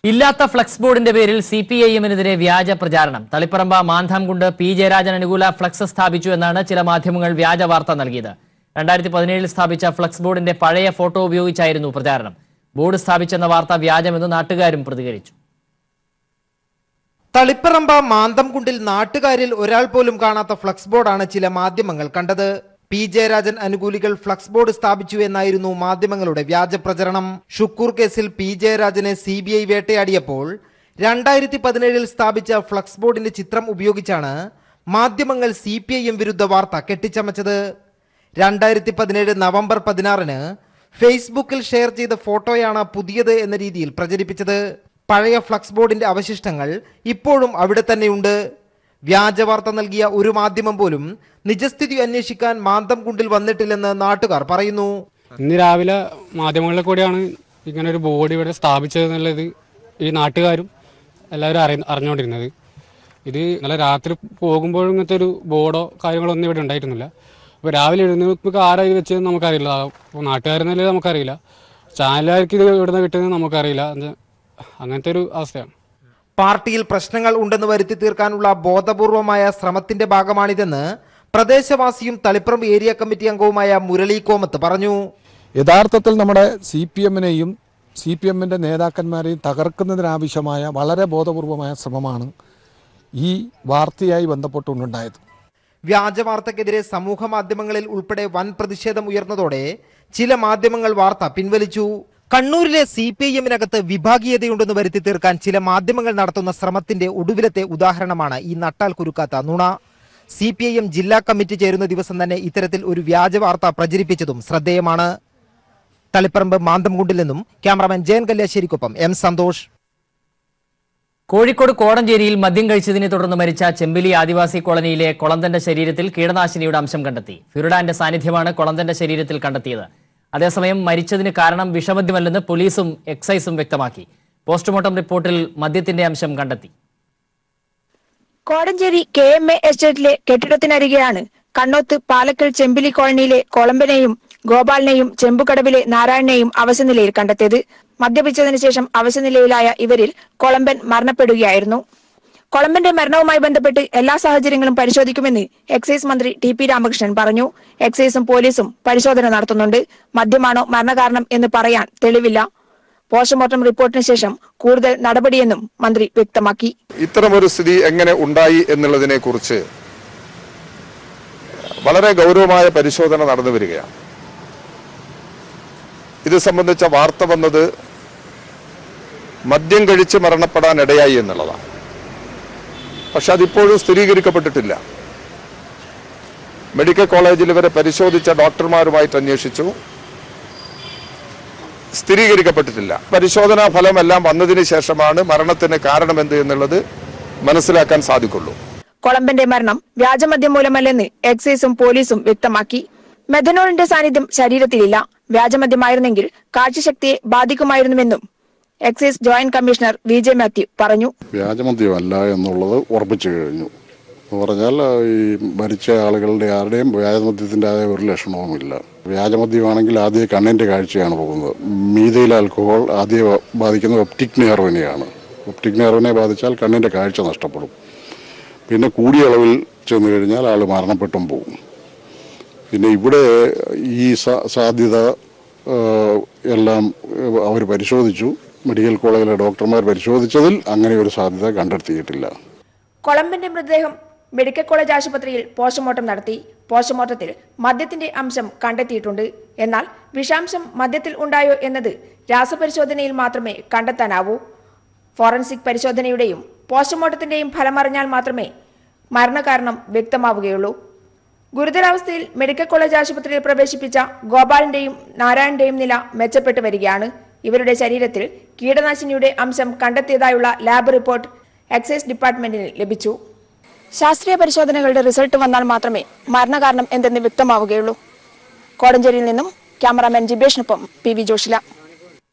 ഇല്ലാത്ത ഫ്ലക്സ് ബോർഡിന്റെ പേരിൽ സിപിഐഎമ്മിനെതിരെ വ്യാജ പ്രചാരണം. തളിപ്പറമ്പ് മാന്ധാംകുണ്ട് പി ജയരാജൻ അനുകൂല ഫ്ലക്സ് സ്ഥാപിച്ചു എന്നാണ് ചില മാധ്യമങ്ങൾ വ്യാജ വാർത്ത നൽകിയത്. 2017 സ്ഥാപിച്ച ഫ്ലക്സ് ബോർഡിന്റെ പഴയ ഫോട്ടോ ഉപയോഗിച്ചായിരുന്നു പ്രചാരണം. ബോർഡ് സ്ഥാപിച്ചെന്ന വാർത്ത വ്യാജമെന്ന് നാട്ടുകാരും പ്രതികരിച്ചു. തളിപ്പറമ്പ് മാന്തംകുണ്ടിൽ നാട്ടുകാരിൽ ഒരാൾ പോലും കാണാത്ത ഫ്ലക്സ് ബോർഡാണ് ചില മാധ്യമങ്ങൾ കണ്ടത്. പി ജയരാജൻ അനുകൂലികൾ ഫ്ലക്സ് ബോർഡ് സ്ഥാപിച്ചു എന്നായിരുന്നു മാധ്യമങ്ങളുടെ വ്യാജ പ്രചരണം. ഷുക്കൂർ കേസിൽ പി ജയരാജനെ CBI വേട്ടയാടിയപ്പോൾ 2017 സ്ഥാപിച്ച ഫ്ലക്സ് ബോർഡിന്റെ ചിത്രം ഉപയോഗിച്ചാണ് മാധ്യമങ്ങൾ CPIM വിരുദ്ധ വാർത്ത കെട്ടിച്ചമച്ചത്. 2017 നവംബർ 16 ഫേസ്ബുക്കിൽ ഷെയർ ചെയ്ത ഫോട്ടോയാണ് പുതിയത് എന്ന രീതിയിൽ പ്രചരിപ്പിച്ചത്. പഴയ ഫ്ലക്സ് ബോർഡിന്റെ അവശിഷ്ടങ്ങൾ ഇപ്പോഴും അവിടെ തന്നെയുണ്ട്. വ്യാജ വാർത്ത നൽകിയ ഒരു മാധ്യമം പോലും നിജസ്ഥിതി അന്വേഷിക്കാൻ മാന്തംകുണ്ടിൽ വന്നിട്ടില്ലെന്ന് നാട്ടുകാർ പറയുന്നു. ഇന്ന് രാവിലെ മാധ്യമങ്ങളിലെ കൂടെയാണ് ഇങ്ങനെ ഒരു ബോർഡ് ഇവിടെ സ്ഥാപിച്ചതെന്നുള്ളത് ഈ നാട്ടുകാരും എല്ലാവരും അറിഞ്ഞുകൊണ്ടിരുന്നത്. ഇത് ഇന്നലെ രാത്രി പോകുമ്പോഴും ഇങ്ങനത്തെ ഒരു ബോർഡോ കാര്യങ്ങളോ ഒന്നും ഇവിടെ ഉണ്ടായിരുന്നില്ല. അപ്പോൾ രാവിലെ എഴുന്നേൽപ്പൊക്കെ ആരാ ഇത് വെച്ചതെന്ന് നമുക്കറിയില്ല. അപ്പോൾ നാട്ടുകാരെന്നല്ലേ നമുക്കറിയില്ല, ചാനലുകാർക്ക് ഇത് ഇവിടുന്ന് കിട്ടുന്നത് നമുക്കറിയില്ല. അങ്ങനത്തെ ഒരു അവസ്ഥയാണ്. പാർട്ടിയിൽ പ്രശ്നങ്ങൾ ഉണ്ടെന്ന് വരുത്തി തീർക്കാനുള്ള ബോധപൂർവമായ ശ്രമത്തിന്റെ ഭാഗമാണിതെന്ന് പ്രദേശവാസിയും തളിപ്പറമ്പ് ഏരിയ കമ്മിറ്റി അംഗവുമായ മുരളി കോമത്ത് പറഞ്ഞു. യഥാർത്ഥത്തിൽ നമ്മുടെ CPM-നെയും CPM-ന്റെ നേതാക്കന്മാരെയും തകർക്കുന്നതിനാവശ്യമായ വളരെ ബോധപൂർവമായ ശ്രമമാണ് ഈ വാർത്തയായി ബന്ധപ്പെട്ടുണ്ടായത്. വ്യാജ വാർത്തക്കെതിരെ സമൂഹ മാധ്യമങ്ങളിൽ ഉൾപ്പെടെ വൻ പ്രതിഷേധം ഉയർന്നതോടെ ചില മാധ്യമങ്ങൾ വാർത്ത പിൻവലിച്ചു. കണ്ണൂരിലെ CPIM-നകത്ത് വിഭാഗീയതയുണ്ടെന്ന് വരുത്തി തീർക്കാൻ ചില മാധ്യമങ്ങൾ നടത്തുന്ന ശ്രമത്തിന്റെ ഒടുവിലത്തെ ഉദാഹരണമാണ് ഈ നട്ടാൽ കുരുക്കാത്ത നുണ. CPIM ജില്ലാ കമ്മിറ്റി ചേരുന്ന ദിവസം തന്നെ ഇത്തരത്തിൽ ഒരു വ്യാജ വാർത്ത പ്രചരിപ്പിച്ചതും ശ്രദ്ധേയമാണ്. തളിപ്പറമ്പ് മാന്തംകുണ്ടിൽ നിന്നും ക്യാമറാമാൻ ജയൻ കല്യാശ്ശേരിക്കൊപ്പം M സന്തോഷ്. കോഴിക്കോട് കോടഞ്ചേരിയിൽ മദ്യം കഴിച്ചതിനെ തുടർന്ന് മരിച്ച ചെമ്പിലി ആദിവാസി കോളനിയിലെ കൊളന്തന്റെ ശരീരത്തിൽ കീടനാശിനിയുടെ അംശം കണ്ടെത്തി. ഫ്യൂരിഡാന്റെ സാന്നിധ്യമാണ് കൊളന്തന്റെ ശരീരത്തിൽ കണ്ടെത്തിയത്. അതേസമയം മരിച്ചതിന് കാരണം വിഷമദ്യമല്ലെന്ന് പോലീസും എക്സൈസും വ്യക്തമാക്കി. പോസ്റ്റ്മോർട്ടം റിപ്പോർട്ടിൽ മദ്യത്തിന്റെ അംശം കണ്ടെത്തി. കോടഞ്ചേരി KMA എസ്റ്റേറ്റിലെ കെട്ടിടത്തിനരികെയാണ് കണ്ണോത്ത് പാലക്കൽ ചെമ്പിലി കോളനിയിലെ കൊളമ്പനെയും ഗോപാലിനെയും ചെമ്പുകടവിലെ നാരായണനെയും അവശനിലയിൽ കണ്ടെത്തിയത്. മദ്യപിച്ചതിനു ശേഷം അവശനിലയിലായ ഇവരിൽ കൊളമ്പൻ മരണപ്പെടുകയായിരുന്നു. കൊളമ്പന്റെ മരണവുമായി ബന്ധപ്പെട്ട് എല്ലാ സാഹചര്യങ്ങളും പരിശോധിക്കുമെന്ന് എക്സൈസ് മന്ത്രി TP രാമകൃഷ്ണൻ പറഞ്ഞു. എക്സൈസും പോലീസും പരിശോധന നടത്തുന്നുണ്ട്. മദ്യമാണോ മരണകാരണം എന്ന് പറയാൻ തെളിവില്ല. പോസ്റ്റ്മോർട്ടം റിപ്പോർട്ടിന് ശേഷം കൂടുതൽ നടപടിയെന്നും മന്ത്രി വ്യക്തമാക്കി. ഇത്തരമൊരു സ്ഥിതി എങ്ങനെ ഉണ്ടായി എന്നുള്ളതിനെ കുറിച്ച് വളരെ ഗൗരവമായ പരിശോധന നടന്നു വരികയാണ്. ഇത് സംബന്ധിച്ച വാർത്ത വന്നത് മദ്യം കഴിച്ച് മരണപ്പെടാൻ ഇടയായി എന്നുള്ളതാണ്. പക്ഷെ അതിപ്പോഴും സ്ഥിരീകരിക്കപ്പെട്ടിട്ടില്ല. മെഡിക്കൽ കോളേജിൽ ഇവരെ പരിശോധിച്ച ഡോക്ടർമാരുമായിട്ട് അന്വേഷിച്ചു, സ്ഥിരീകരിക്കപ്പെട്ടിട്ടില്ല. പരിശോധനാ ഫലമെല്ലാം വന്നതിന് ശേഷമാണ് മരണത്തിന് കാരണമെന്ത് എന്നുള്ളത് മനസ്സിലാക്കാൻ സാധിക്കുള്ളൂ. കൊളമ്പന്റെ മരണം വ്യാജമദ്യം മൂലമല്ലെന്ന് എക്സൈസും പോലീസും വ്യക്തമാക്കി. മെഥനോളിന്റെ സാന്നിധ്യം ശരീരത്തിലില്ല. വ്യാജമദ്യമായിരുന്നെങ്കിൽ കാഴ്ചശക്തിയെ ബാധിക്കുമായിരുന്നുവെന്നും excise joint commissioner VJ Mathew പറഞ്ഞു. വ്യാജമദ്യമല്ല എന്നുള്ളത് ഉറപ്പിച്ചു കഴിഞ്ഞു. എന്ന് പറഞ്ഞാൽ ഈ മരിച്ച ആളുകളുടെ ആരുടെയും വ്യാജമദ്യത്തിൻ്റെ ഒരു ലക്ഷണവുമില്ല. വ്യാജമദ്യമാണെങ്കിൽ ആദ്യം കണ്ണിൻ്റെ കാഴ്ചയാണ് പോകുന്നത്. മീഥൈൽ ആൽക്കഹോൾ ആദ്യം ബാധിക്കുന്നത് ഒപ്റ്റിക് നെർവിനെയാണ്. ഒപ്റ്റിക് നെർവിനെ ബാധിച്ചാൽ കണ്ണിൻ്റെ കാഴ്ച നഷ്ടപ്പെടും. പിന്നെ കൂടിയ അളവിൽ ചെന്ന് കഴിഞ്ഞാൽ ആൾ മരണപ്പെട്ടും പോകും. പിന്നെ ഇവിടെ ഈ സാധ്യത എല്ലാം അവർ പരിശോധിച്ചു. മെഡിക്കൽ കോളേജിലെ ഡോക്ടർമാർ പരിശോധിച്ചതിൽ അങ്ങനെ ഒരു സാധ്യത കണ്ടെത്തിയിട്ടില്ല. കൊളമ്പന്റെ മൃതദേഹം മെഡിക്കൽ കോളേജ് ആശുപത്രിയിൽ പോസ്റ്റ്മോർട്ടം നടത്തി. പോസ്റ്റ്മോർട്ടത്തിൽ മദ്യത്തിന്റെ അംശം കണ്ടെത്തിയിട്ടുണ്ട്. എന്നാൽ വിഷാംശം മദ്യത്തിൽ ഉണ്ടായോ എന്നത് രാസപരിശോധനയിൽ മാത്രമേ കണ്ടെത്താനാവൂ. ഫോറൻസിക് പരിശോധനയുടെയും പോസ്റ്റ്മോർട്ടത്തിന്റെയും ഫലമറിഞ്ഞാൽ മാത്രമേ മരണകാരണം വ്യക്തമാവുകയുള്ളൂ. ഗുരുതരാവസ്ഥയിൽ മെഡിക്കൽ കോളേജ് ആശുപത്രിയിൽ പ്രവേശിപ്പിച്ച ഗോപാലിന്റെയും നാരായണന്റെയും നില മെച്ചപ്പെട്ടു വരികയാണ്. ഇവരുടെ ശരീരത്തിൽ കീടനാശിനിയുടെ അംശം കണ്ടെത്തിയതായുള്ള ലാബ് റിപ്പോർട്ട് എക്സൈസ് ഡിപ്പാർട്ട്മെന്റിന് ലഭിച്ചു. ശാസ്ത്രീയ പരിശോധനകളുടെ റിസൾട്ട് വന്നാൽ മാത്രമേ മരണകാരണം എന്തെന്ന് വ്യക്തമാവുകയുള്ളൂ. കോടഞ്ചേരിയിൽ നിന്നും ക്യാമറാമാൻ ജിബേഷിനൊപ്പം PV ജോഷില.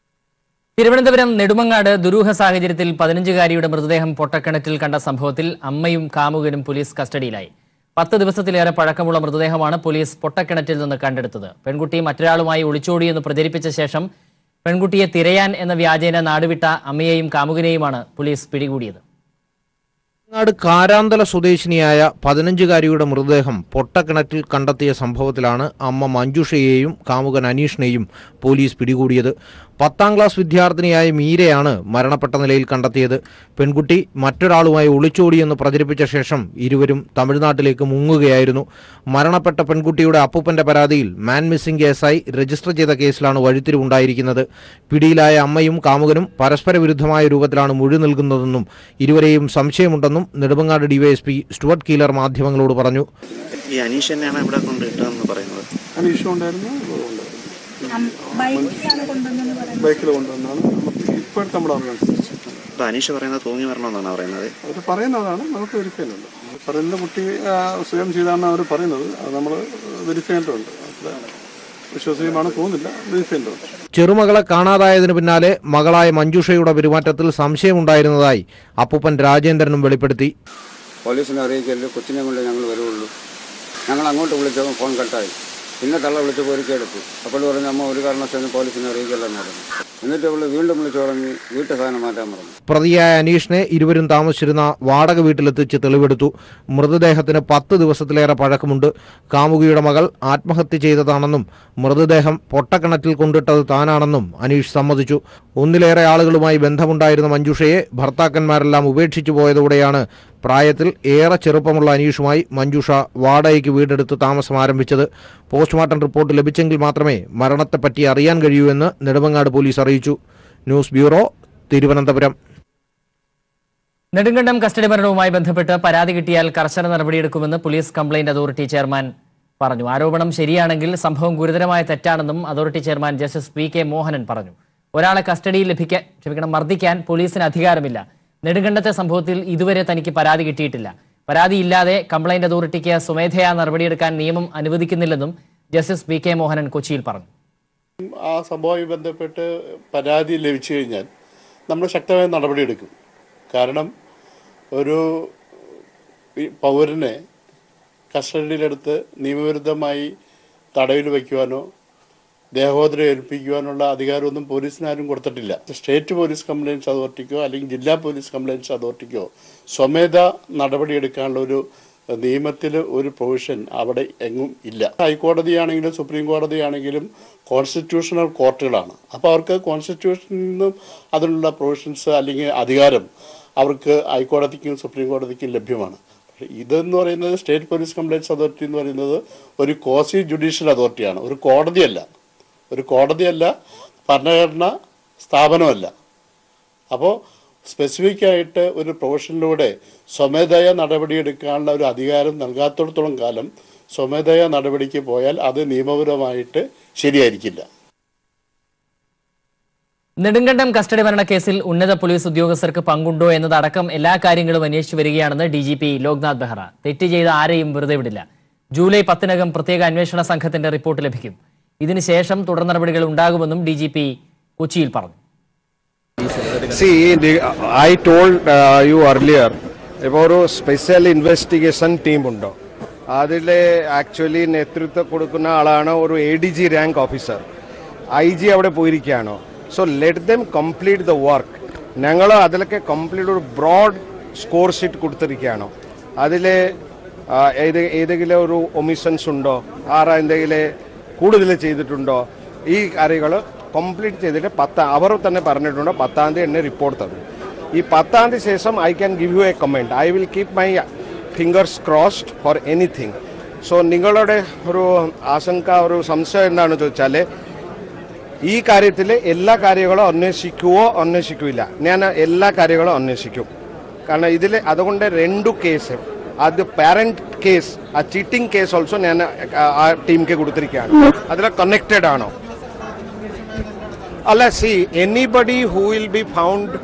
തിരുവനന്തപുരം നെടുമങ്ങാട് ദുരൂഹ സാഹചര്യത്തിൽ 15-കാരിയുടെ മൃതദേഹം പൊട്ടക്കിണറ്റിൽ കണ്ട സംഭവത്തിൽ അമ്മയും കാമുകനും പോലീസ് കസ്റ്റഡിയിലായി. 10 ദിവസത്തിലേറെ പഴക്കമുള്ള മൃതദേഹമാണ് പോലീസ് പൊട്ടക്കിണറ്റിൽ നിന്ന് കണ്ടെടുത്തത്. പെൺകുട്ടി മറ്റൊരാളുമായി ഒളിച്ചോടിയെന്ന് പ്രചരിപ്പിച്ച ശേഷം പെൺകുട്ടിയെ തിരയാൻ എന്ന വ്യാജേന നാടുവിട്ട അമ്മയെയും കാമുകനെയുമാണ് പോലീസ് പിടികൂടിയത്. കാരാന്തല സ്വദേശിനിയായ 15-കാരിയുടെ മൃതദേഹം പൊട്ടക്കിണറ്റിൽ കണ്ടെത്തിയ സംഭവത്തിലാണ് അമ്മ മഞ്ജുഷയെയും കാമുകൻ അനീഷിനെയും പോലീസ് പിടികൂടിയത്. 10ാം ക്ലാസ് വിദ്യാർത്ഥിനിയായ മീരയാണ് മരണപ്പെട്ട നിലയിൽ കണ്ടെത്തിയത്. പെൺകുട്ടി മറ്റൊരാളുമായി ഒളിച്ചോടിയെന്ന് പ്രചരിപ്പിച്ച ശേഷം ഇരുവരും തമിഴ്നാട്ടിലേക്ക് മുങ്ങുകയായിരുന്നു. മരണപ്പെട്ട പെൺകുട്ടിയുടെ അപ്പൂപ്പന്റെ പരാതിയിൽ മാൻ മിസ്സിംഗ് കേസായി രജിസ്റ്റർ ചെയ്ത കേസിലാണ് വഴിത്തിരിവുണ്ടായിരിക്കുന്നത്. പിടിയിലായ അമ്മയും കാമുകനും പരസ്പര വിരുദ്ധമായ രൂപത്തിലാണ് മൊഴി നൽകുന്നതെന്നും ഇരുവരെയും സംശയമുണ്ടെന്നും നെടുമങ്ങാട് ഡിവൈഎസ്പി സ്റ്റുവർട്ട് കീലർ മാധ്യമങ്ങളോട് പറഞ്ഞു. ഈ അനീഷ് തന്നെയാണ് ഇവിടെ കൊണ്ടിട്ടെന്ന് പറയുന്നത്. അനീഷ് ഉണ്ടായിരുന്നു, ബൈക്കിൽ കൊണ്ടുവന്നാണ് ഇപ്പോഴത്തെ നമ്മുടെ അറിവനുസരിച്ച്. അപ്പോൾ അനീഷ് പറയുന്നത് തൂങ്ങി വരണമെന്നാണ് പറയുന്നത്. അവർ പറയുന്നതാണ്, നമുക്ക് വെരിഫൈ ഉണ്ട്. പറയുന്ന കുട്ടി സ്വയം ചെയ്താണെന്ന് അവർ പറയുന്നത്. അത് നമ്മൾ വെരിഫൈ ചെയ്യേണ്ടതുണ്ട്. വിശ്വസനീയമാണ് തോന്നുന്നില്ല, വെരിഫൈ ചെയ്യേണ്ടതുണ്ട്. ചെറുമകളെ കാണാതായതിനു പിന്നാലെ മകളായ മഞ്ജുഷയുടെ പെരുമാറ്റത്തിൽ സംശയമുണ്ടായിരുന്നതായി അപ്പൂപ്പൻ രാജേന്ദ്രനും വെളിപ്പെടുത്തി. പോലീസിനെ അറിയിക്കല്ലോ, കൊച്ചിനെ കൊണ്ട് ഞങ്ങൾ വരുള്ളൂ. ഞങ്ങൾ അങ്ങോട്ട് വിളിച്ചപ്പോൾ ഫോൺ കട്ടായി. പിന്നെ തള്ള വിളിച്ചപ്പോൾ ഒരു കേടുത്തു. അപ്പോൾ പറഞ്ഞു അമ്മ ഒരു കാരണവശാലും പോലീസിനെ അറിയിക്കല്ലെന്ന് പറഞ്ഞു. എന്നിട്ട് അവൾ വീണ്ടും വിളിച്ചു തുടങ്ങി വീട്ടു സാധനം മാറ്റാൻ പറഞ്ഞു. പ്രതിയായ അനീഷിനെ ഇരുവരും താമസിച്ചിരുന്ന വാടക വീട്ടിലെത്തിച്ച് തെളിവെടുത്തു. മൃതദേഹത്തിന് 10 ദിവസത്തിലേറെ പഴക്കമുണ്ട്. കാമുകിയുടെ മകൾ ആത്മഹത്യ ചെയ്തതാണെന്നും മൃതദേഹം പൊട്ടക്കിണറ്റിൽ കൊണ്ടിട്ടത് താനാണെന്നും അനീഷ് സമ്മതിച്ചു. ഒന്നിലേറെ ആളുകളുമായി ബന്ധമുണ്ടായിരുന്ന മഞ്ജുഷയെ ഭർത്താക്കന്മാരെല്ലാം ഉപേക്ഷിച്ചു പോയതോടെയാണ് പ്രായത്തിൽ ഏറെ ചെറുപ്പമുള്ള അനീഷുമായി മഞ്ജുഷ വാടകയ്ക്ക് വീടെടുത്ത് താമസം ആരംഭിച്ചത്. പോസ്റ്റ്മോർട്ടം റിപ്പോർട്ട് ലഭിച്ചെങ്കിൽ മാത്രമേ മരണത്തെപ്പറ്റി അറിയാൻ കഴിയൂ എന്ന് നെടുമങ്ങാട് പോലീസ് അറിയിച്ചു. News bureau, Thiruvananthapuram. Nedumkandam custody മരണവുമായി ബന്ധപ്പെട്ട് പരാതി കിട്ടിയാൽ കർശന നടപടിയെടുക്കുമെന്ന് പോലീസ് കംപ്ലയിന്റ് അതോറിറ്റി ചെയർമാൻ പറഞ്ഞു. ആരോപണം ശരിയാണെങ്കിൽ സംഭവം ഗുരുതരമായ തെറ്റാണെന്നും authority chairman justice P K. Mohanan പറഞ്ഞു. ഒരാളെ കസ്റ്റഡിയിൽ മർദ്ദിക്കാൻ പോലീസിന് അധികാരമില്ല. നെടുങ്കണ്ടത്തെ സംഭവത്തിൽ ഇതുവരെ തനിക്ക് പരാതി കിട്ടിയിട്ടില്ല. പരാതിയില്ലാതെ കംപ്ലയിന്റ് അതോറിറ്റിക്ക് സ്വമേധയാ നടപടിയെടുക്കാൻ നിയമം അനുവദിക്കുന്നില്ലെന്നും ജസ്റ്റിസ് പി.കെ. മോഹനൻ കൊച്ചിയിൽ പറഞ്ഞു. ആ സംഭവവുമായി ബന്ധപ്പെട്ട് പരാതി ലഭിച്ചു കഴിഞ്ഞാൽ നമ്മൾ ശക്തമായ നടപടിയെടുക്കും. കാരണം ഒരു പൗരനെ കസ്റ്റഡിയിലെടുത്ത് നിയമവിരുദ്ധമായി തടവിൽ വയ്ക്കുവാനോ ദേഹോദരം ഏൽപ്പിക്കുവാനുള്ള അധികാരമൊന്നും പോലീസിന് ആരും കൊടുത്തിട്ടില്ല. സ്റ്റേറ്റ് പോലീസ് കംപ്ലയിൻറ്റ്സ് അതോറിറ്റിക്കോ അല്ലെങ്കിൽ ജില്ലാ പോലീസ് കംപ്ലയിൻറ്റ്സ് അതോറിറ്റിക്കോ സ്വമേധ നടപടിയെടുക്കാനുള്ള ഒരു നിയമത്തിൽ ഒരു പ്രൊവിഷൻ അവിടെ എങ്ങും ഇല്ല. ഹൈക്കോടതിയാണെങ്കിലും സുപ്രീം കോടതിയാണെങ്കിലും കോൺസ്റ്റിറ്റ്യൂഷണൽ കോർട്ടുകളാണ്. അപ്പോൾ അവർക്ക് കോൺസ്റ്റിറ്റ്യൂഷനിൽ നിന്നും അതിനുള്ള പ്രൊവിഷൻസ് അല്ലെങ്കിൽ അധികാരം അവർക്ക് ഹൈക്കോടതിക്കും സുപ്രീം കോടതിക്കും ലഭ്യമാണ്. ഇതെന്ന് പറയുന്നത് സ്റ്റേറ്റ് പോലീസ് കംപ്ലയിൻറ്റ്സ് അതോറിറ്റി എന്ന് പറയുന്നത് ഒരു ക്വാസി ജുഡീഷ്യൽ അതോറിറ്റിയാണ്, ഒരു കോടതിയല്ല, ഭരണഘടനാ സ്ഥാപനമല്ല. അപ്പോൾ സ്പെസിഫിക്കായിട്ട് ഒരു പ്രൊഫഷനിലൂടെ സ്വമേധയാ നടപടിയെടുക്കാനുള്ള ഒരു അധികാരം നൽകാത്തിടത്തോളം കാലം സ്വമേധയാ നടപടിക്ക് പോയാൽ അത് നിയമപരമായിട്ട് ശരിയായിരിക്കില്ല. നെടുങ്കണ്ടം കസ്റ്റഡി മരണക്കേസിൽ ഉന്നത പോലീസ് ഉദ്യോഗസ്ഥർക്ക് പങ്കുണ്ടോ എന്നതടക്കം എല്ലാ കാര്യങ്ങളും അന്വേഷിച്ചു വരികയാണെന്ന് DGP ലോക്നാഥ് ബെഹ്റ. തെറ്റ് ചെയ്ത ആരെയും വെറുതെ വിടില്ല. ജൂലൈ 10-നകം പ്രത്യേക അന്വേഷണ സംഘത്തിന്റെ റിപ്പോർട്ട് ലഭിക്കും. ഇതിനുശേഷം തുടർ നടപടികൾ ഉണ്ടാകുമെന്നും DGP കൊച്ചിയിൽ പറഞ്ഞു. See, I told you earlier about a special investigation team ഉണ്ടോ. അതിലെ ആക്ച്വലി നേതൃത്വം കൊടുക്കുന്ന ആളാണ് ഒരു ADG റാങ്ക് ഓഫീസർ. IG അവിടെ പോയിരിക്കുകയാണോ. So let them complete the work. ഞങ്ങൾ അതിലൊക്കെ കംപ്ലീറ്റ് ഒരു ബ്രോഡ് സ്കോർ ഷീറ്റ് കൊടുത്തിരിക്കുകയാണോ. അതിൽ ഏതെങ്കിലും ഒരു ഒമിഷൻസ് ഉണ്ടോ, ആരാ എന്തെങ്കിലും കൂടുതൽ ചെയ്തിട്ടുണ്ടോ, ഈ കാര്യങ്ങൾ കംപ്ലീറ്റ് ചെയ്തിട്ട് അവർ തന്നെ പറഞ്ഞിട്ടുണ്ടോ 10-ാം തീയതി എന്നെ റിപ്പോർട്ട് തന്നു. ഈ 10-ാം തീയതി ശേഷം I can give you A comment. I will keep my fingers crossed for anything. So നിങ്ങളുടെ ഒരു ആശങ്ക, ഒരു സംശയം എന്താണെന്ന് ചോദിച്ചാൽ ഈ കാര്യത്തിൽ എല്ലാ കാര്യങ്ങളും അന്വേഷിക്കില്ല. ഞാൻ എല്ലാ കാര്യങ്ങളും അന്വേഷിക്കും. കാരണം ഇതിൽ അതുകൊണ്ട് 2 കേസ്, അത് പാരന്റ് കേസ്, ആ ചീറ്റിംഗ് കേസ് ഓൾസോ ഞാൻ ആ ടീമിക്ക് കൊടുത്തിരിക്കുകയാണ്. അതിൽ കണക്റ്റഡ് ആണോ അല്ല. C anybody who will be found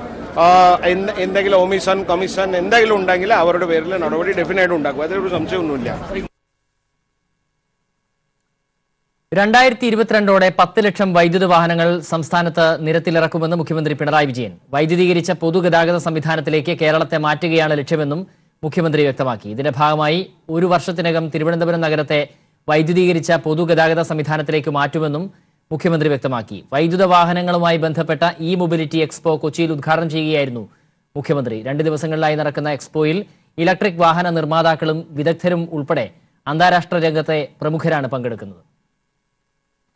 എന്തെങ്കിലും ഒമിഷൻ കമ്മീഷൻ എന്തെങ്കിലും ഉണ്ടെങ്കിൽ അവരുടെ പേരിൽ നടപടി ഡെഫിനറ്റായിട്ട് ഉണ്ടാക്കും. അതിലൊരു സംശയമൊന്നുമില്ല. 2022ഓടെ 10 ലക്ഷം വൈദ്യുത വാഹനങ്ങൾ സംസ്ഥാനത്ത് നിരത്തിലിറക്കുമെന്ന് മുഖ്യമന്ത്രി പിണറായി വിജയൻ. വൈദ്യുതീകരിച്ച പൊതുഗതാഗത സംവിധാനത്തിലേക്ക് കേരളത്തെ മാറ്റുകയാണ് ലക്ഷ്യമെന്നും മുഖ്യമന്ത്രി വ്യക്തമാക്കി. ഇതിന്റെ ഭാഗമായി 1 വർഷത്തിനകം തിരുവനന്തപുരം നഗരത്തെ വൈദ്യുതീകരിച്ച പൊതുഗതാഗത സംവിധാനത്തിലേക്ക് മാറ്റുമെന്നും മുഖ്യമന്ത്രി വ്യക്തമാക്കി. വൈദ്യുത വാഹനങ്ങളുമായി ബന്ധപ്പെട്ട ഇ മൊബിലിറ്റി എക്സ്പോ കൊച്ചിയിൽ ഉദ്ഘാടനം ചെയ്യുകയായിരുന്നു മുഖ്യമന്ത്രി. 2 ദിവസങ്ങളിലായി നടക്കുന്ന എക്സ്പോയിൽ ഇലക്ട്രിക് വാഹന നിർമ്മാതാക്കളും വിദഗ്ധരും ഉൾപ്പെടെ അന്താരാഷ്ട്ര രംഗത്തെ പ്രമുഖരാണ് പങ്കെടുക്കുന്നത്.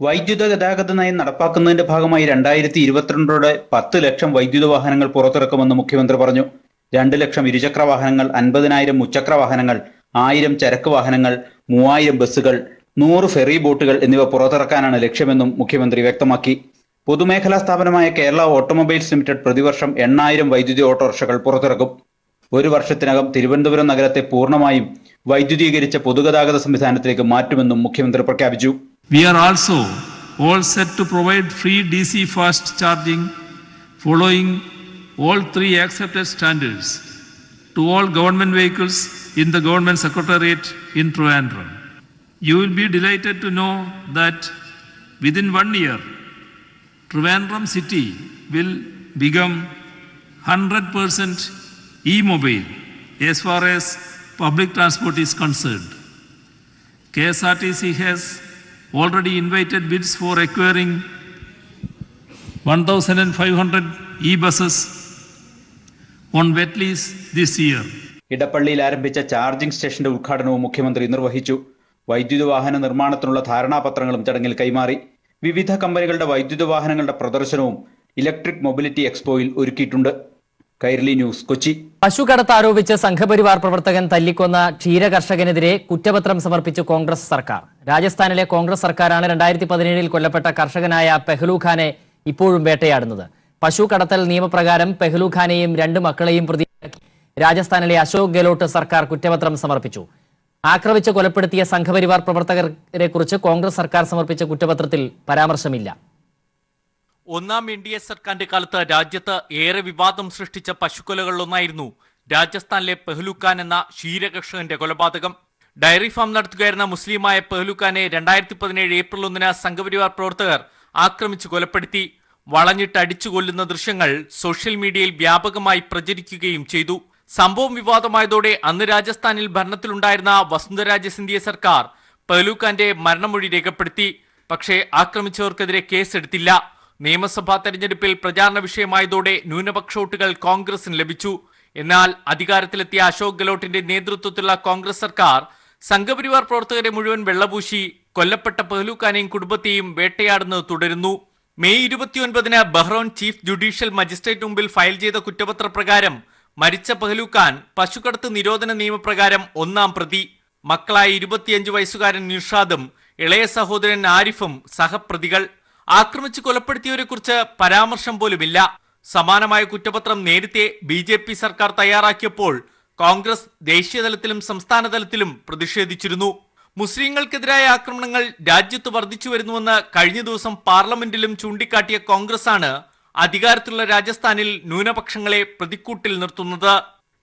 വൈദ്യുത ഗതാഗത നയം നടപ്പാക്കുന്നതിന്റെ ഭാഗമായി 2022 10 ലക്ഷം വൈദ്യുത വാഹനങ്ങൾ പുറത്തിറക്കുമെന്ന് മുഖ്യമന്ത്രി പറഞ്ഞു. 2 ലക്ഷം ഇരുചക്ര വാഹനങ്ങൾ, 50,000 മുച്ചക്ര വാഹനങ്ങൾ, 1000 ചരക്ക് വാഹനങ്ങൾ, 3000 ബസ്സുകൾ, 100 ഫെറി ബോട്ടുകൾ എന്നിവ പുറത്തിറക്കാനാണ് ലക്ഷ്യമെന്നും മുഖ്യമന്ത്രി വ്യക്തമാക്കി. പൊതുമേഖലാ സ്ഥാപനമായ കേരള ഓട്ടോമൊബൈൽസ് ലിമിറ്റഡ് പ്രതിവർഷം 8,000 വൈദ്യുതി ഓട്ടോറിക്ഷകൾ പുറത്തിറക്കും. 1 വർഷത്തിനകം തിരുവനന്തപുരം നഗരത്തെ പൂർണ്ണമായും വൈദ്യുതീകരിച്ച പൊതുഗതാഗത സംവിധാനത്തിലേക്ക് മാറ്റുമെന്നും മുഖ്യമന്ത്രി പ്രഖ്യാപിച്ചു. We are also all set to provide free DC fast charging following all 3 accepted standards to all government vehicles in the government secretariat in Trivandrum. You will be delighted to know that within 1 year, Trivandrum city will become 100% e-mobile as far as public transport is concerned. KSRTC has already invited bids for acquiring 1,500 e-buses on wet lease this year. ഇടപ്പള്ളിയിൽ ആരംഭിച്ച charging സ്റ്റേഷന്റെ ഉദ്ഘാടനവും മുഖ്യമന്ത്രി നിർവഹിച്ചു. വൈദ്യുത വാഹന നിർമ്മാണത്തിനുള്ള ധാരണാപത്രങ്ങളും ചടങ്ങിൽ കൈമാറി. വിവിധ കമ്പനികളുടെ വൈദ്യുത വാഹനങ്ങളുടെ പ്രദർശനവും ഇലക്ട്രിക് മൊബിലിറ്റി എക്സ്പോയിൽ ഒരുക്കിയിട്ടുണ്ട്. കൈരളി ന്യൂസ്, കൊച്ചി. പശുക്കടത്ത് ആരോപിച്ച് സംഘപരിവാർ പ്രവർത്തകൻ തല്ലിക്കൊന്ന ക്ഷീരകർഷകനെതിരെ കുറ്റപത്രം സമർപ്പിച്ചു കോൺഗ്രസ് സർക്കാർ. രാജസ്ഥാനിലെ കോൺഗ്രസ് സർക്കാരാണ് 2017 കൊല്ലപ്പെട്ട കർഷകനായ പെഹ്ലു ഖാനെ ഇപ്പോഴും വേട്ടയാടുന്നത്. പശു കടത്തൽ നിയമപ്രകാരം പെഹ്ലു ഖാനെയും 2 മക്കളെയും പ്രതിയാക്കി രാജസ്ഥാനിലെ അശോക് ഗെഹ്ലോട്ട് സർക്കാർ കുറ്റപത്രം സമർപ്പിച്ചു. ആക്രമിച്ച് കൊലപ്പെടുത്തിയ സംഘപരിവാർ പ്രവർത്തകരെ കുറിച്ച് കോൺഗ്രസ് സർക്കാർ സമർപ്പിച്ച കുറ്റപത്രത്തിൽ പരാമർശമില്ല. ഒന്നാം NDA സർക്കാരിന്റെ കാലത്ത് രാജ്യത്ത് ഏറെ വിവാദം സൃഷ്ടിച്ച പശുക്കൊലകളിലൊന്നായിരുന്നു രാജസ്ഥാനിലെ പെഹ്ലു ഖാൻ എന്ന ക്ഷീരകർഷകന്റെ കൊലപാതകം. ഡയറി ഫാം നടത്തുകയായിരുന്ന മുസ്ലിമായ പെഹ്ലു ഖാനെ 2017 ഏപ്രിൽ 1 സംഘപരിവാർ പ്രവർത്തകർ ആക്രമിച്ച് കൊലപ്പെടുത്തി. വളഞ്ഞിട്ട് അടിച്ചു കൊല്ലുന്ന ദൃശ്യങ്ങൾ സോഷ്യൽ മീഡിയയിൽ വ്യാപകമായി പ്രചരിക്കുകയും ചെയ്തു. സംഭവം വിവാദമായതോടെ അന്ന് രാജസ്ഥാനിൽ ഭരണത്തിലുണ്ടായിരുന്ന വസുന്ധരാജ സിന്ധ്യ സർക്കാർ പെഹ്ലു ഖാന്റെ മരണമൊഴി രേഖപ്പെടുത്തി. പക്ഷേ ആക്രമിച്ചവർക്കെതിരെ കേസെടുത്തില്ല. നിയമസഭാ തെരഞ്ഞെടുപ്പിൽ പ്രചാരണ വിഷയമായതോടെ ന്യൂനപക്ഷ വോട്ടുകൾ കോൺഗ്രസിന് ലഭിച്ചു. എന്നാൽ അധികാരത്തിലെത്തിയ അശോക് ഗെഹ്ലോട്ടിന്റെ നേതൃത്വത്തിലുള്ള കോൺഗ്രസ് സർക്കാർ സംഘപരിവാർ പ്രവർത്തകരെ മുഴുവൻ വെള്ളപൂശി കൊല്ലപ്പെട്ട പെഹ്ലു ഖാനെയും കുടുംബത്തെയും വേട്ടയാടുന്നത് തുടരുന്നു. May 29 Bahrain chief judicial magistrate മുമ്പിൽ ഫയൽ ചെയ്ത കുറ്റപത്ര പ്രകാരം മരിച്ച പെഹ്ലു ഖാൻ പശുക്കടത്ത് നിരോധന നിയമപ്രകാരം 1-ാം പ്രതി. മക്കളായ 25 വയസ്സുകാരൻ നിർഷാദും ഇളയ സഹോദരൻ ആരിഫും സഹപ്രതികൾ. ആക്രമിച്ച് കൊലപ്പെടുത്തിയവരെ കുറിച്ച് പരാമർശം പോലുമില്ല. സമാനമായ കുറ്റപത്രം നേരത്തെ BJP സർക്കാർ തയ്യാറാക്കിയപ്പോൾ കോൺഗ്രസ് ദേശീയതലത്തിലും സംസ്ഥാന തലത്തിലും പ്രതിഷേധിച്ചിരുന്നു. മുസ്ലിങ്ങൾക്കെതിരായ ആക്രമണങ്ങൾ രാജ്യത്ത് വർദ്ധിച്ചു വരുന്നുവെന്ന് കഴിഞ്ഞ ദിവസം പാർലമെന്റിലും ചൂണ്ടിക്കാട്ടിയ കോൺഗ്രസാണ് അധികാരത്തിലുള്ള രാജസ്ഥാനിൽ ന്യൂനപക്ഷങ്ങളെ പ്രതിക്കൂട്ടിൽ നിർത്തുന്നത്.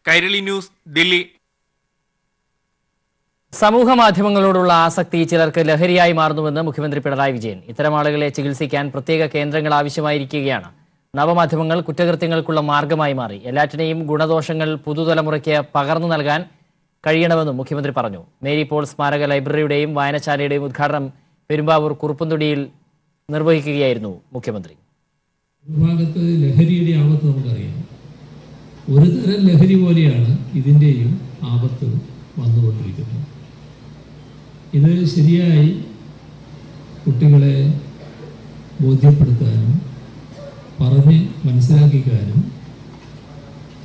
കൈരളി ന്യൂസ്, ദില്ലി. സമൂഹ മാധ്യമങ്ങളോടുള്ള ആസക്തി ചിലർക്ക് ലഹരിയായി മാറുന്നുവെന്ന് മുഖ്യമന്ത്രി പിണറായി വിജയൻ. ഇത്തരം ആളുകളെ ചികിത്സിക്കാൻ പ്രത്യേക കേന്ദ്രങ്ങൾ ആവശ്യമായിരിക്കുകയാണ്. നവമാധ്യമങ്ങൾ കുറ്റകൃത്യങ്ങൾക്കുള്ള മാർഗമായി മാറി. എല്ലാറ്റിനെയും ഗുണദോഷങ്ങൾ പുതുതലമുറയ്ക്ക് പകർന്നു നൽകാൻ കഴിയണമെന്നും മുഖ്യമന്ത്രി പറഞ്ഞു. മേരി പോൾ സ്മാരക ലൈബ്രറിയുടെയും വായനശാലയുടെയും ഉദ്ഘാടനം പെരുമ്പാവൂർ കുറുപ്പന്തുടിയിൽ നിർവഹിക്കുകയായിരുന്നു മുഖ്യമന്ത്രി. ഭാഗത്ത് ലഹരിയുടെ ആപത്ത് നമുക്കറിയാം. ഒരു തരം ലഹരി പോലെയാണ് ഇതിൻ്റെയും ആപത്ത് വന്നുകൊണ്ടിരിക്കുന്നത്. ഇത് ശരിയായി കുട്ടികളെ ബോധ്യപ്പെടുത്താനും പറഞ്ഞ് മനസ്സിലാക്കിക്കാനും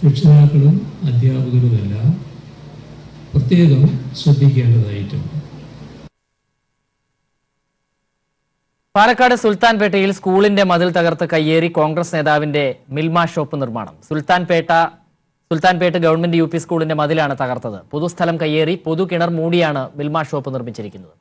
രക്ഷിതാക്കളും അധ്യാപകരുമെല്ലാം പ്രത്യേകം ശ്രദ്ധിക്കേണ്ടതായിട്ടുണ്ട്. പാലക്കാട് സുൽത്താൻപേട്ടയിൽ സ്കൂളിന്റെ മതിൽ തകർത്ത് കയ്യേറി കോൺഗ്രസ് നേതാവിന്റെ മിൽമ ഷോപ്പ് നിർമ്മാണം. സുൽത്താൻപേട്ട് ഗവൺമെന്റ് UP സ്കൂളിന്റെ മതിലാണ് തകർത്തത്. പൊതുസ്ഥലം കയ്യേറി പൊതുകിണർ മൂടിയാണ് മിൽമ ഷോപ്പ് നിർമ്മിച്ചിരിക്കുന്നത്.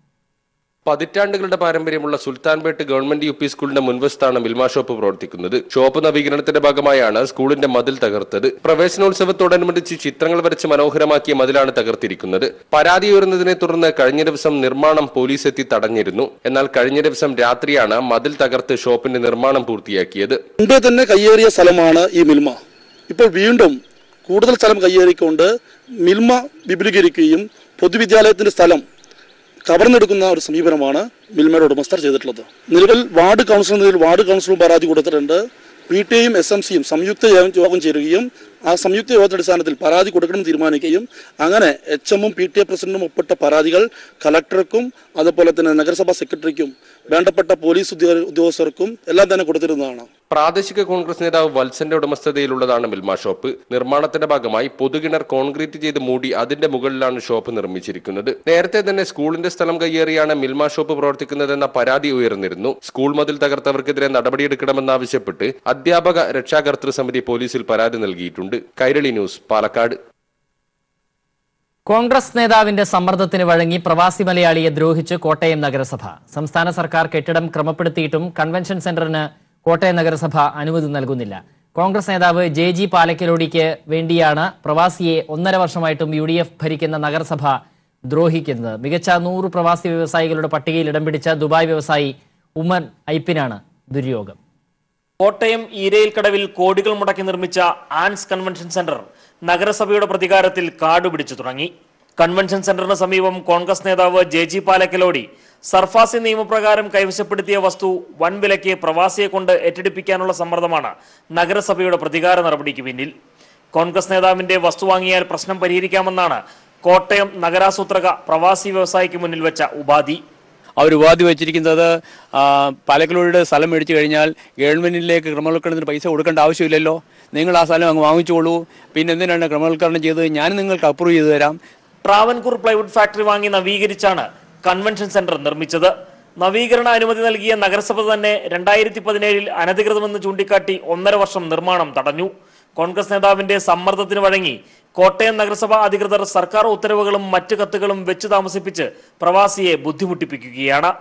പതിറ്റാണ്ടുകളുടെ പാരമ്പര്യമുള്ള സുൽത്താൻപേട്ട് ഗവൺമെന്റ് UP സ്കൂളിന്റെ മുൻവശത്താണ് മിൽമ ഷോപ്പ് പ്രവർത്തിക്കുന്നത്. ഷോപ്പ് നവീകരണത്തിന്റെ ഭാഗമായാണ് സ്കൂളിന്റെ മതിൽ തകർത്തത്. പ്രവേശനോത്സവത്തോടനുബന്ധിച്ച് ചിത്രങ്ങൾ വരച്ച് മനോഹരമാക്കിയ മതിലാണ് തകർത്തിരിക്കുന്നത്. പരാതി ഉയർന്നതിനെ തുടർന്ന് കഴിഞ്ഞ ദിവസം നിർമ്മാണം പോലീസ് എത്തി തടഞ്ഞിരുന്നു. എന്നാൽ കഴിഞ്ഞ ദിവസം രാത്രിയാണ് മതിൽ തകർത്ത് ഷോപ്പിന്റെ നിർമ്മാണം പൂർത്തിയാക്കിയത്. മുമ്പേ തന്നെ കയ്യേറിയ സ്ഥലമാണ് ഈ മിൽമ. ഇപ്പോൾ വീണ്ടും കൂടുതൽ സ്ഥലം കയ്യേറിക്കൊണ്ട് മിൽമ വിപുലീകരിക്കുകയും പൊതുവിദ്യാലയത്തിന്റെ സ്ഥലം കവർന്നെടുക്കുന്ന ഒരു സമീപനമാണ് മിൽമയുടെ ഉടമസ്ഥർ ചെയ്തിട്ടുള്ളത്. നിലവിൽ വാർഡ് കൗൺസിലും പരാതി കൊടുത്തിട്ടുണ്ട്. PTA-യും SMC-യും സംയുക്ത യോഗം ചേരുകയും ആ സംയുക്ത യോഗത്തിന്റെ അടിസ്ഥാനത്തിൽ പരാതി കൊടുക്കണമെന്ന് തീരുമാനിക്കുകയും അങ്ങനെ HM-ഉം PTA പ്രസിഡന്റും ഒപ്പിട്ട പരാതികൾ കളക്ടർക്കും അതുപോലെ തന്നെ നഗരസഭാ സെക്രട്ടറിക്കും വേണ്ടപ്പെട്ട പോലീസ് ഉദ്യോഗസ്ഥർക്കും എല്ലാം തന്നെ കൊടുത്തിരുന്നതാണ്. പ്രാദേശിക കോൺഗ്രസ് നേതാവ് വത്സന്റെ ഉടമസ്ഥതയിലുള്ളതാണ് മിൽമ ഷോപ്പ്. നിർമ്മാണത്തിന്റെ ഭാഗമായി പൊതുകിണർ കോൺക്രീറ്റ് ചെയ്ത് മൂടി അതിന്റെ മുകളിലാണ് ഷോപ്പ് നിർമ്മിച്ചിരിക്കുന്നത്. നേരത്തെ തന്നെ സ്കൂളിന്റെ സ്ഥലം കയ്യേറിയാണ് മിൽമ ഷോപ്പ് പ്രവർത്തിക്കുന്നതെന്ന പരാതി ഉയർന്നിരുന്നു. സ്കൂൾ മതിൽ തകർത്തവർക്കെതിരെ നടപടിയെടുക്കണമെന്നാവശ്യപ്പെട്ട് അധ്യാപക രക്ഷാകർതൃ സമിതി പോലീസിൽ പരാതി നൽകിയിട്ടുണ്ട്. കൈരളി ന്യൂസ്, പാലക്കാട്. കോൺഗ്രസ് നേതാവിന്റെ സമ്മർദ്ദത്തിന് വഴങ്ങി പ്രവാസി മലയാളിയെ ദ്രോഹിച്ച് കോട്ടയം നഗരസഭ. സംസ്ഥാന സർക്കാർ കെട്ടിടം ക്രമപ്പെടുത്തിയിട്ടും കൺവെൻഷൻ സെന്ററിന് കോട്ടയം നഗരസഭ അനുമതി നൽകുന്നില്ല. കോൺഗ്രസ് നേതാവ് JG പാലക്കലോടിക്ക് വേണ്ടിയാണ് പ്രവാസിയെ 1.5 വർഷമായിട്ടും UDF ഭരിക്കുന്ന നഗരസഭ ദ്രോഹിക്കുന്നത്. മികച്ച 100 പ്രവാസി വ്യവസായികളുടെ പട്ടികയിൽ ഇടം പിടിച്ച ദുബായ് വ്യവസായി ഉമർ ഐപ്പിനാണ് ദുര്യോഗം. കോട്ടയം ഈരയിൽക്കടവിൽ കോടികൾ മുടക്കി നിർമ്മിച്ച ആൻസ് കൺവെൻഷൻ സെന്റർ നഗരസഭയുടെ പ്രതികാരത്തിൽ കാടുപിടിച്ചു തുടങ്ങി. കൺവെൻഷൻ സെന്ററിന് സമീപം കോൺഗ്രസ് നേതാവ് JG പാലക്കലോടി സർഫാസി നിയമപ്രകാരം കൈവശപ്പെടുത്തിയ വസ്തു വൻ വിലയ്ക്ക് പ്രവാസിയെ കൊണ്ട് ഏറ്റെടുപ്പിക്കാനുള്ള സമ്മർദ്ദമാണ് നഗരസഭയുടെ പ്രതികാര നടപടിക്ക് പിന്നിൽ. കോൺഗ്രസ് നേതാവിന്റെ വസ്തു വാങ്ങിയാൽ പ്രശ്നം പരിഹരിക്കാമെന്നാണ് കോട്ടയം നഗരാസൂത്രക പ്രവാസി വ്യവസായിക്ക് മുന്നിൽ വെച്ച ഉപാധി. അവർ ഉപാധി വെച്ചിരിക്കുന്നത് പാലക്കലോടിയുടെ സ്ഥലം മേടിച്ചു കഴിഞ്ഞാൽ ഗവൺമെന്റിലേക്ക് ക്രമവൽക്കരണത്തിന് പൈസ കൊടുക്കേണ്ട ആവശ്യമില്ലല്ലോ, നിങ്ങൾ ആ സ്ഥലം അങ്ങ് വാങ്ങിച്ചോളൂ, പിന്നെ എന്തിനാണ് ക്രമവൽക്കരണം ചെയ്തത്, ഞാൻ നിങ്ങൾക്ക് അപ്രൂവ് ചെയ്തു തരാം. ട്രാവൻകൂർ പ്ലൈവുഡ് ഫാക്ടറി വാങ്ങി നവീകരിച്ചാണ് കൺവെൻഷൻ സെന്റർ നിർമ്മിച്ചത്. നവീകരണ അനുമതി നൽകിയ നഗരസഭ തന്നെ 2017 അനധികൃതമെന്ന് ചൂണ്ടിക്കാട്ടി 1.5 വർഷം നിർമ്മാണം തടഞ്ഞു. കോൺഗ്രസ് നേതാവിന്റെ സമ്മർദ്ദത്തിന് വഴങ്ങി കോട്ടയം നഗരസഭ അധികൃതർ സർക്കാർ ഉത്തരവുകളും മറ്റു കത്തുകളും വെച്ച് താമസിപ്പിച്ച് പ്രവാസിയെ ബുദ്ധിമുട്ടിപ്പിക്കുകയാണ്.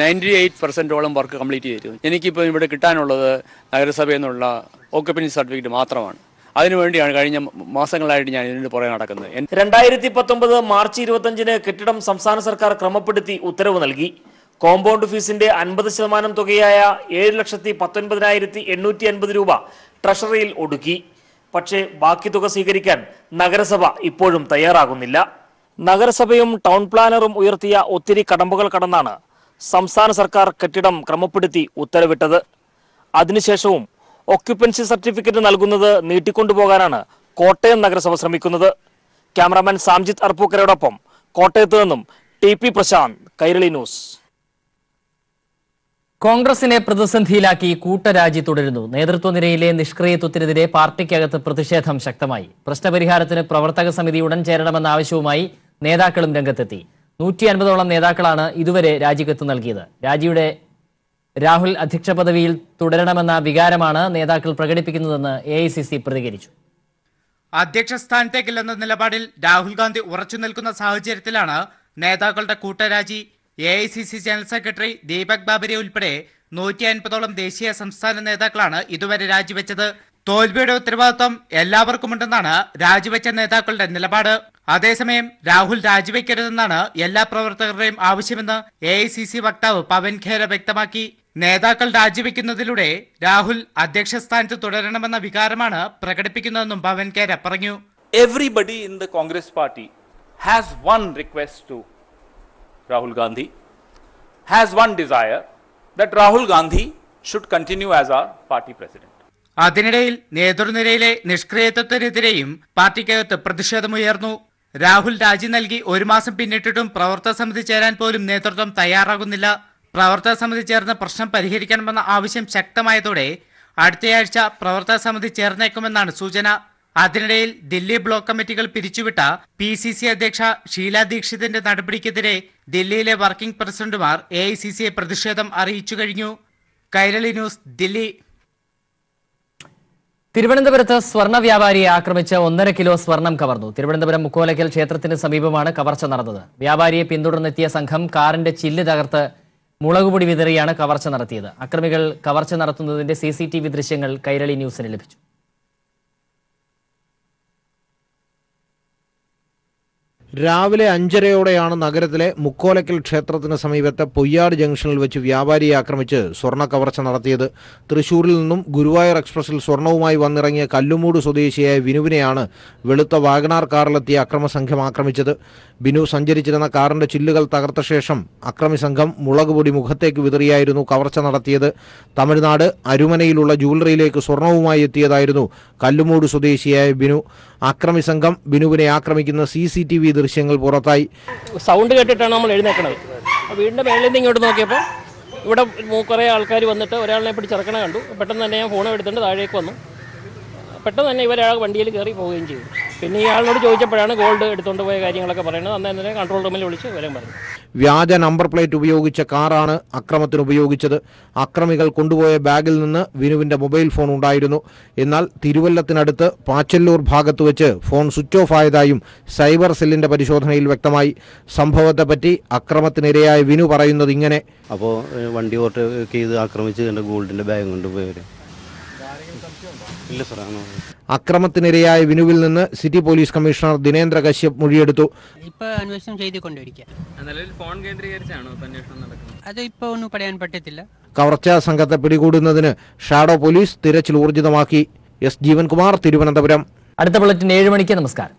98% വർക്ക് കംപ്ലീറ്റ് ചെയ്തു. എനിക്കിപ്പോൾ ഇവിടെ കിട്ടാനുള്ളത് നഗരസഭയിൽ നിന്നുള്ള ഓക്യുപ്പൻസി സർട്ടിഫിക്കറ്റ് മാത്രമാണ്. അതിനുവേണ്ടിയാണ് കഴിഞ്ഞ മാസങ്ങളായിട്ട് ഞാൻ ഇതിന് പുറകെ നടക്കുന്നത്. 2019 മാർച്ച് 25-ന് കെട്ടിടം സംസ്ഥാന സർക്കാർ ക്രമപ്പെടുത്തി ഉത്തരവ് നൽകി. കോമ്പൗണ്ട് ഫീസിന്റെ 50% തുകയായ 7,19,850 രൂപ ട്രഷറിയിൽ ഒടുക്കി. പക്ഷേ ബാക്കി തുക സ്വീകരിക്കാൻ നഗരസഭ ഇപ്പോഴും തയ്യാറാകുന്നില്ല. നഗരസഭയും ടൗൺ പ്ലാനറും ഉയർത്തിയ ഒത്തിരി കടമ്പകൾ കടന്നാണ് സംസ്ഥാന സർക്കാർ കെട്ടിടം ക്രമപ്പെടുത്തി ഉത്തരവിട്ടത്. അതിനുശേഷവും ഓക്യുപ്പൻസി സർട്ടിഫിക്കറ്റ് നൽകുന്നത് നീട്ടിക്കൊണ്ടുപോകാനാണ് കോട്ടയം നഗരസഭ ശ്രമിക്കുന്നത്. ക്യാമറാമാൻ സാംജിത് അർപ്പൂക്കരയോടൊപ്പം കോട്ടയത്ത് നിന്നും TP പ്രശാന്ത്, കൈരളി ന്യൂസ്. കോൺഗ്രസിനെ പ്രതിസന്ധിയിലാക്കി കൂട്ടരാജി തുടരുന്നു. നേതൃത്വനിരയിലെ നിഷ്ക്രിയത്വത്തിനെതിരെ പാർട്ടിക്കകത്ത് പ്രതിഷേധം ശക്തമായി. പ്രശ്നപരിഹാരത്തിന് പ്രവർത്തക സമിതി ഉടൻ ചേരണമെന്ന ആവശ്യവുമായി നേതാക്കളും രംഗത്തെത്തി. 150ഓളം നേതാക്കളാണ് ഇതുവരെ രാജിക്കത്ത് നൽകിയത്. രാഹുൽ അധ്യക്ഷ പദവിയിൽ തുടരണമെന്ന വികാരമാണ് നേതാക്കൾ പ്രകടിപ്പിക്കുന്നതെന്ന് AICC പ്രതികരിച്ചു. അധ്യക്ഷ സ്ഥാനത്തേക്കില്ലെന്ന നിലപാടിൽ രാഹുൽ ഗാന്ധി ഉറച്ചു നിൽക്കുന്ന സാഹചര്യത്തിലാണ് നേതാക്കളുടെ കൂട്ടരാജി. AICC general secretary Deepak Babri ഉൾപ്പെടെ 150ഓളം ദേശീയ സംസ്ഥാന നേതാക്കളാണ് ഇതുവരെ രാജിവെച്ചത്. തോൽവിയുടെ ഉത്തരവാദിത്വം എല്ലാവർക്കുമുണ്ടെന്നാണ് രാജിവെച്ച നേതാക്കളുടെ നിലപാട്. അതേസമയം രാഹുൽ രാജിവെക്കരുതെന്നാണ് എല്ലാ പ്രവർത്തകരുടെയും ആവശ്യമെന്ന് AICC വക്താവ് പവൻ ഖേര വ്യക്തമാക്കി. നേതാക്കൾ രാജിവെക്കുന്നതിലൂടെ രാഹുൽ അധ്യക്ഷ സ്ഥാനത്ത് തുടരണമെന്ന വികാരമാണ് പ്രകടിപ്പിക്കുന്നതെന്നും പവൻ ഖേര പറഞ്ഞു. Everybody in the Congress party has one request to Rahul Gandhi, has one desire that Rahul Gandhi should continue as our party president. അതിനിടയിൽ നേതൃനിരയിലെ നിഷ്ക്രിയത്വത്തിനെതിരെയും പാർട്ടിക്കകത്ത് പ്രതിഷേധമുയർന്നു. രാഹുൽ രാജി നൽകി 1 മാസം പിന്നിട്ടിട്ടും പ്രവർത്തക സമിതി ചേരാൻ പോലും നേതൃത്വം തയ്യാറാകുന്നില്ല. പ്രവർത്തക സമിതി ചേർന്ന് പ്രശ്നം പരിഹരിക്കണമെന്ന ആവശ്യം ശക്തമായതോടെ അടുത്തയാഴ്ച പ്രവർത്തക സമിതി ചേർന്നേക്കുമെന്നാണ് സൂചന. അതിനിടയിൽ ദില്ലി ബ്ലോക്ക് കമ്മിറ്റികൾ പിരിച്ചുവിട്ട PCC അധ്യക്ഷ ഷീല ദീക്ഷിതിന്റെ നടപടിക്കെതിരെ ദില്ലിയിലെ വർക്കിംഗ് പ്രസിഡന്റുമാർ AICCയെ പ്രതിഷേധം അറിയിച്ചു കഴിഞ്ഞു. കൈരളി ന്യൂസ്, ദില്ലി. തിരുവനന്തപുരത്ത് സ്വർണ്ണ വ്യാപാരിയെ ആക്രമിച്ച് 1.5 കിലോ സ്വർണം കവർന്നു. തിരുവനന്തപുരം മുക്കോലക്കൽ ക്ഷേത്രത്തിന് സമീപമാണ് കവർച്ച നടന്നത്. വ്യാപാരിയെ പിന്തുടർന്നെത്തിയ സംഘം കാറിന്റെ ചില്ല് തകർത്ത് മുളകുപൊടി വിതറിയാണ് കവർച്ച നടത്തിയത്. അക്രമികൾ കവർച്ച നടത്തുന്നതിന്റെ CCTV ദൃശ്യങ്ങൾ കൈരളി ന്യൂസിന് ലഭിച്ചു. രാവിലെ 5:30യോടെയാണ് നഗരത്തിലെ മുക്കോലക്കൽ ക്ഷേത്രത്തിന് സമീപത്തെ പൊയ്യാട് ജംഗ്ഷനിൽ വെച്ച് വ്യാപാരിയെ ആക്രമിച്ച് സ്വർണ്ണ കവർച്ച നടത്തിയത്. തൃശൂരിൽ നിന്നും ഗുരുവായൂർ എക്സ്പ്രസിൽ സ്വർണവുമായി വന്നിറങ്ങിയ കല്ലുമൂട് സ്വദേശിയായ വിനുവിനെയാണ് വെളുത്ത വാഗണാർ കാറിലെത്തിയ അക്രമസംഘം ആക്രമിച്ചത്. ബിനു സഞ്ചരിച്ചിരുന്ന കാറിന്റെ ചില്ലുകൾ തകർത്ത ശേഷം അക്രമി സംഘം മുളകുപൊടി മുഖത്തേക്ക് വിതറിയായിരുന്നു കവർച്ച നടത്തിയത്. തമിഴ്നാട് അരുമനയിലുള്ള ജൂവലറിയിലേക്ക് സ്വർണവുമായി എത്തിയതായിരുന്നു കല്ലുമൂട് സ്വദേശിയായ ബിനു. അക്രമി സംഘം ബിനുവിനെ ആക്രമിക്കുന്ന CCTV ദൃശ്യങ്ങൾ പുറത്തായി. സൗണ്ട് കേട്ടിട്ടാണ് നമ്മൾ എഴുന്നേക്കുന്നത്. വീടിൻ്റെ മേളിൽ നിന്ന് ഇങ്ങോട്ട് നോക്കിയപ്പോൾ ഇവിടെ കുറേ ആൾക്കാർ വന്നിട്ട് ഒരാളിനെ പിടിച്ചിറക്കണ കണ്ടു. പെട്ടെന്ന് തന്നെ ഞാൻ ഫോൺ എടുത്തിട്ട് താഴേക്ക് വന്നു. പെട്ടെന്ന് തന്നെ ഇവരാൾ വണ്ടിയിൽ കയറി പോവുകയും ചെയ്തു. പിന്നെ ഇയാളോട് ചോദിച്ചപ്പോഴാണ് ഗോൾഡ് എടുത്തുകൊണ്ട് പോയ കാര്യങ്ങളൊക്കെ പറയുന്നത്. അന്നേരം തന്നെ കൺട്രോൾ റൂമിൽ വിളിച്ച് വരാൻ പറഞ്ഞു. വ്യാജ നമ്പർ പ്ലേറ്റ് ഉപയോഗിച്ച കാറാണ് അക്രമത്തിന് ഉപയോഗിച്ചത്. അക്രമികൾ കൊണ്ടുപോയ ബാഗിൽ നിന്ന് വിനുവിന്റെ മൊബൈൽ ഫോൺ ഉണ്ടായിരുന്നു. എന്നാൽ തിരുവല്ലത്തിനടുത്ത് പാച്ചല്ലൂർ ഭാഗത്ത് വെച്ച് ഫോൺ സ്വിച്ച് ഓഫ് ആയതായും സൈബർ സെല്ലിന്റെ പരിശോധനയിൽ വ്യക്തമായി. സംഭവത്തെപ്പറ്റി അക്രമത്തിനിരയായ വിനു പറയുന്നത് ഇങ്ങനെ: അപ്പോൾ വണ്ടി ഓവർടേക്ക് ചെയ്ത് ആക്രമിച്ച് എൻ്റെ ഗോൾഡിന്റെ ബാഗ് കൊണ്ടുപോയവർ. അക്രമത്തിനിരയായ വിനുവിൽ നിന്ന് city police commissioner Dinendra Kashyap മൊഴിയെടുത്തു. ഇപ്പോൾ അന്വേഷണം ചെയ്തുകൊണ്ടിരിക്കുക. ഫോൺ കേന്ദ്രീകരിച്ചാണോ അന്വേഷണം നടക്കുന്നത്? അത് ഇപ്പോൾ ഒന്നും പറയാൻ പറ്റത്തില്ല. കവർച്ചാ സംഘത്തെ പിടികൂടുന്നതിന് ഷാഡോ പോലീസ് തിരച്ചിൽ ഊർജിതമാക്കി. എസ് ജീവൻകുമാർ, തിരുവനന്തപുരം. അടുത്ത ബുള്ളറ്റിൻ 7 മണിക്ക്. നമസ്കാരം.